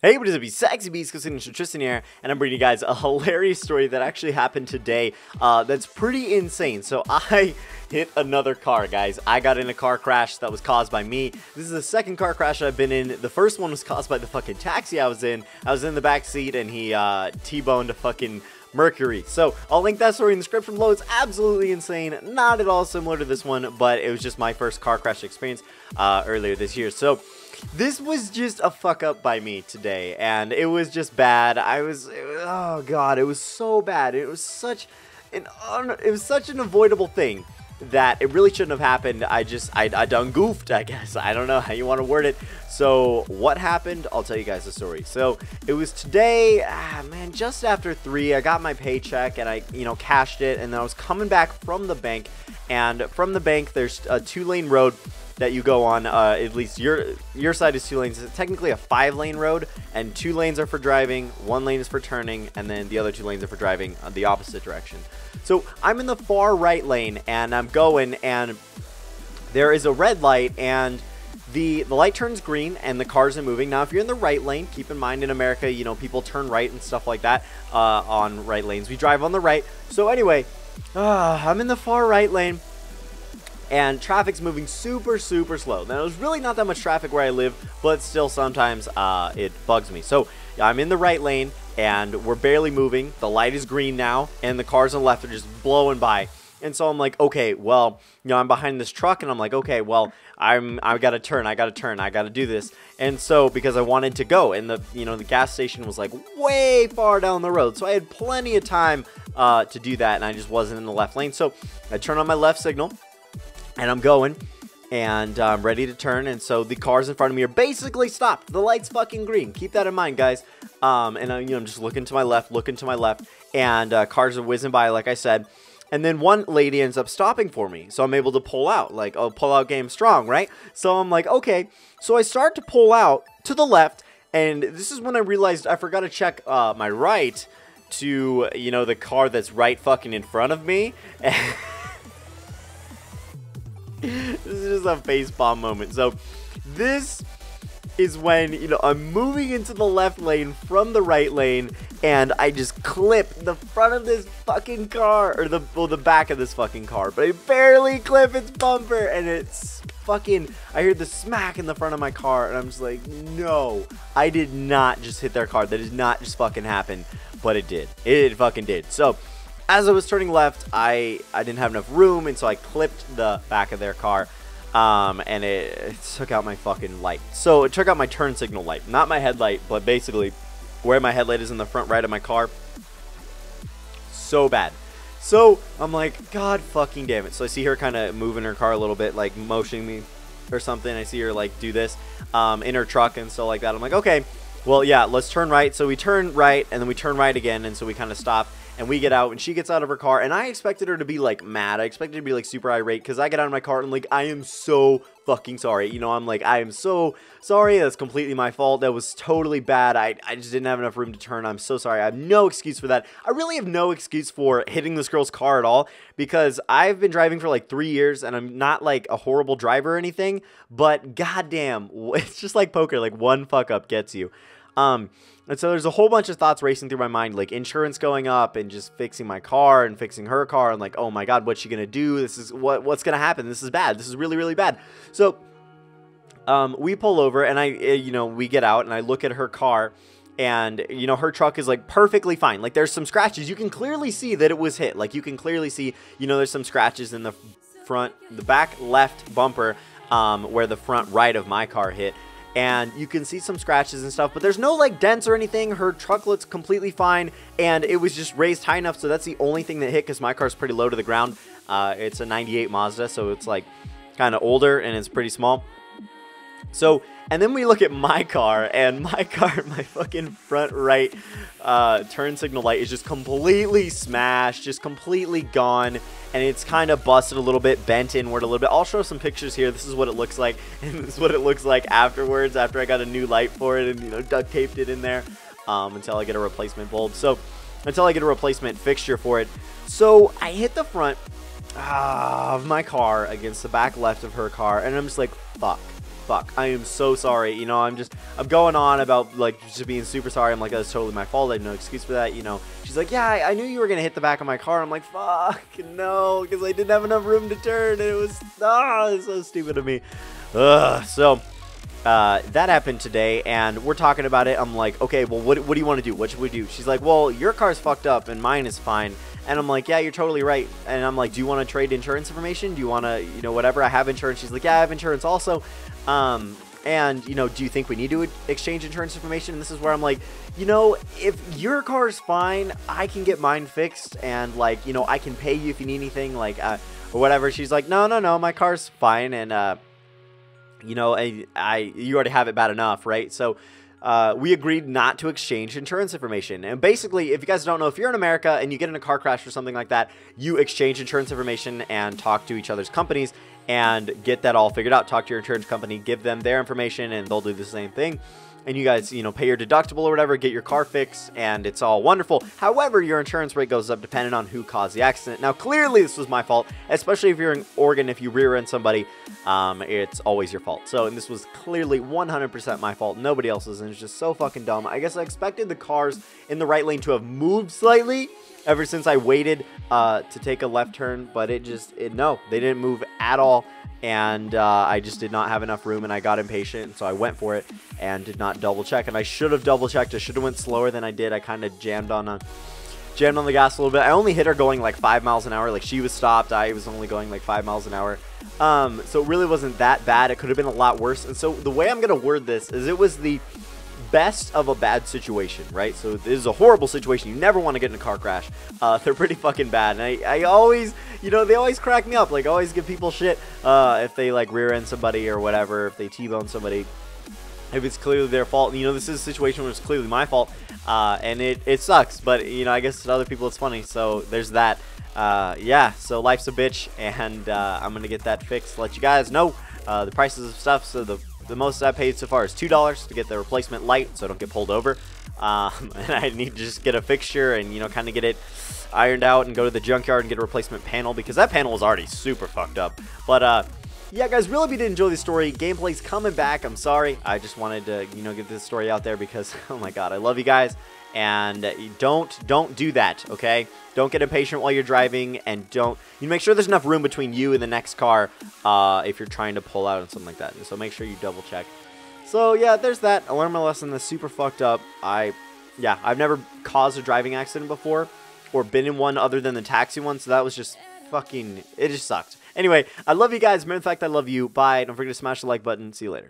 Hey, what is up, you sexy beast? GhostSickness, Tristan here, and I'm bringing you guys a hilarious story that actually happened today. That's pretty insane. So I hit another car, guys. I got in a car crash that was caused by me. This is the second car crash I've been in. The first one was caused by the fucking taxi I was in. I was in the back seat, and he T-boned a fucking Mercury. So I'll link that story in the description below. It's absolutely insane. Not at all similar to this one, but it was just my first car crash experience earlier this year. So this was just a fuck up by me today, and it was just bad. Oh god, it was so bad. It was such an avoidable thing that it really shouldn't have happened. I done goofed, I guess. I don't know how you want to word it. So what happened? I'll tell you guys the story. So it was today, man, just after 3, I got my paycheck and I, cashed it, and then I was coming back from the bank, and from the bank there's a 2-lane road that you go on. At least your side is 2 lanes. It's technically a 5-lane road, and 2 lanes are for driving, 1 lane is for turning, and then the other 2 lanes are for driving the opposite direction. So I'm in the far right lane, and I'm going, and there is a red light, and the light turns green, and the cars are moving. Now, if you're in the right lane, keep in mind in America, people turn right and stuff like that on right lanes. We drive on the right. So anyway, I'm in the far right lane, and traffic's moving super slow. Now, there's really not that much traffic where I live, but still sometimes it bugs me. So I'm in the right lane, and we're barely moving. The light is green now, and the cars on the left are just blowing by. And so I'm like, okay, well, I'm behind this truck, and I'm like, okay, well, I gotta turn, I gotta do this. And so, because I wanted to go, and the gas station was like way far down the road, so I had plenty of time to do that, and I just wasn't in the left lane. So I turn on my left signal, and I'm going, and I'm ready to turn, and so the cars in front of me are basically stopped. The light's fucking green. Keep that in mind, guys. And I'm just looking to my left, and cars are whizzing by, like I said. And then one lady ends up stopping for me, so I'm able to pull out. Like, oh, pull out game strong, right? So I'm like, okay. So I start to pull out to the left, and this is when I realized I forgot to check my right to, the car that's right fucking in front of me. This is just a facepalm moment. So this is when, I'm moving into the left lane from the right lane, and I just clip the front of this fucking car, or the back of this fucking car, but I barely clip its bumper, and it's fucking, I hear the smack in the front of my car, and I'm just like, no, I did not just hit their car. That did not just fucking happen, but it did. It fucking did. So as I was turning left, I didn't have enough room, and so I clipped the back of their car, and it took out my fucking light. So it took out my turn signal light, not my headlight, but basically where my headlight is in the front right of my car. So bad. So I'm like, god fucking damn it. So I see her kind of moving her car a little bit, like motioning me or something. I see her like do this in her truck and stuff like that. I'm like, okay, well, yeah, let's turn right. So we turn right, and then we turn right again, and so we kind of stop, and we get out, and she gets out of her car, and I expected her to be like mad. I expected her to be like super irate, because I get out of my car and like, I am so fucking sorry. I'm like, I am so sorry. That's completely my fault. That was totally bad. I just didn't have enough room to turn. I'm so sorry. I have no excuse for that. I really have no excuse for hitting this girl's car at all, because I've been driving for like 3 years, and I'm not like a horrible driver or anything, but goddamn, it's just like poker. Like, one fuck up gets you. And so there's a whole bunch of thoughts racing through my mind, like insurance going up, and just fixing my car and fixing her car, and like, oh my god, what's she gonna do? This is what's gonna happen? This is bad. This is really bad. So we pull over, and we get out, and I look at her car, and her truck is like perfectly fine. Like, there's some scratches. You can clearly see that it was hit. Like, you can clearly see, there's some scratches in the back left bumper where the front right of my car hit. And you can see some scratches and stuff, but there's no like dents or anything. Her truck looks completely fine, and it was just raised high enough, so that's the only thing that hit, because my car's pretty low to the ground. It's a 98 Mazda, so it's like kind of older, and it's pretty small. So, and then we look at my car, and my fucking front right turn signal light is just completely smashed, just completely gone, and it's kind of busted a little bit, bent inward a little bit. I'll show some pictures here. This is what it looks like, and this is what it looks like afterwards, after I got a new light for it and, duct taped it in there until I get a replacement bulb. So, until I get a replacement fixture for it. So, I hit the front of my car against the back left of her car, and I'm just like, fuck. fuck, I am so sorry. You know, I'm going on about, like, just being super sorry. I'm like, that's totally my fault. I have no excuse for that, you know. She's like, yeah, I knew you were going to hit the back of my car. I'm like, fuck, no, because I didn't have enough room to turn. And it was, it's so stupid of me. So that happened today, and we're talking about it. I'm like, okay, well, what do you want to do? What should we do? She's like, well, your car's fucked up, and mine is fine. And I'm like, yeah, you're totally right. And I'm like, do you want to trade insurance information? Do you want to, you know, whatever? I have insurance. She's like, yeah, I have insurance also. And, you know, do you think we need to exchange insurance information? And this is where I'm like, you know, if your car's fine, I can get mine fixed. And, like, you know, I can pay you if you need anything, like, or whatever. She's like, no, my car's fine. And, you know, you already have it bad enough, right? So, we agreed not to exchange insurance information. And basically, if you guys don't know, if you're in America and you get in a car crash or something like that, you exchange insurance information and talk to each other's companies and get that all figured out. Talk to your insurance company, give them their information, and they'll do the same thing. And you guys, you know, pay your deductible or whatever, get your car fixed, and it's all wonderful. However, your insurance rate goes up depending on who caused the accident. Now, clearly this was my fault, especially if you're in Oregon. If you rear-end somebody, it's always your fault. So, and this was clearly 100% my fault, nobody else's, and it's just so fucking dumb. I guess I expected the cars in the right lane to have moved slightly ever since I waited to take a left turn, but no, they didn't move at all. And I just did not have enough room, and I got impatient, so I went for it and did not double check. And I should have double checked. I should have went slower than I did. I kind of jammed on the gas a little bit. I only hit her going like 5 miles an hour. Like, she was stopped. I was only going like 5 miles an hour. So it really wasn't that bad. It could have been a lot worse. And so the way I'm gonna word this is, it was the best of a bad situation, right? So this is a horrible situation. You never want to get in a car crash. They're pretty fucking bad, and I always, you know, they always crack me up. Like, I always give people shit if they, like, rear end somebody or whatever, if they T-bone somebody, if it's clearly their fault. You know, this is a situation where it's clearly my fault, and it sucks, but, you know, I guess to other people it's funny, so there's that. Yeah, so life's a bitch, and I'm gonna get that fixed, let you guys know the prices of stuff. So the most I paid so far is $2 to get the replacement light so I don't get pulled over. And I need to just get a fixture and, you know, kind of get it ironed out and go to the junkyard and get a replacement panel, because that panel was already super fucked up. But, yeah, guys, really, if you did enjoy the story, gameplay's coming back. I'm sorry. I just wanted to, you know, get this story out there because, oh my god, I love you guys. And don't do that, okay? Don't get impatient while you're driving, and you make sure there's enough room between you and the next car if you're trying to pull out and something like that. And so make sure you double check. So yeah, there's that. I learned my lesson. That's super fucked up. I've never caused a driving accident before, or been in one other than the taxi one. So that was just fucking, it just sucked. Anyway, I love you guys. Matter of fact, I love you. Bye. Don't forget to smash the like button. See you later.